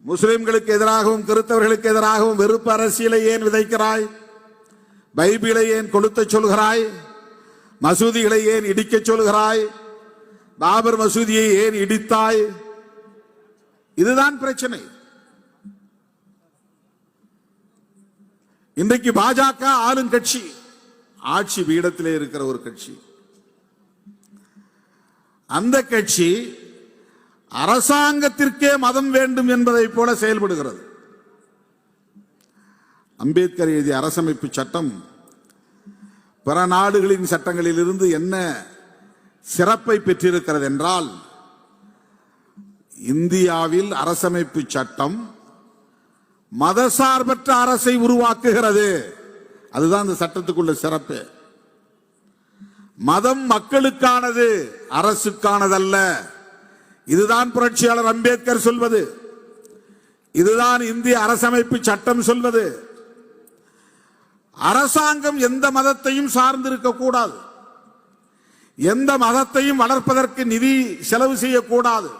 முஸ்லிம்களுக்கு எதிராகவும் கிறிஸ்தவர்களுக்கு எதிராகவும் வெறுப்பு அரசியலை ஏன் விதைக்கிறாய்? பைபிளை ஏன் கொளுத்த சொல்கிறாய்? மசூதிகளை ஏன் இடிக்க சொல்கிறாய்? பாபர் மசூதியை ஏன் இடித்தாய்? இதுதான் பிரச்சனை. இன்றைக்கு பாஜக ஆளும் கட்சி, ஆட்சி பீடத்திலே இருக்கிற ஒரு கட்சி. அந்த கட்சி அரசாங்கத்திற்கே மதம் வேண்டும் என்பதை போல செயல்படுகிறது. அம்பேத்கர் எழுதிய அரசமைப்பு சட்டம் பிற நாடுகளின் சட்டங்களில் இருந்து என்ன சிறப்பை பெற்றிருக்கிறது என்றால், இந்தியாவில் அரசமைப்பு சட்டம் மதசார்பற்ற அரசை உருவாக்குகிறது. அதுதான் இந்த சட்டத்துக்குள்ள சிறப்பு. மதம் மக்களுக்கானது, அரசுக்கானதல்ல. இதுதான் புரட்சியாளர் அம்பேத்கர் சொல்வது. இதுதான் இந்திய அரசமைப்பு சட்டம் சொல்வது. அரசாங்கம் எந்த மதத்தையும் சார்ந்திருக்க கூடாது, எந்த மதத்தையும் வளர்ப்பதற்கு நிதி செலவு செய்யக்கூடாது.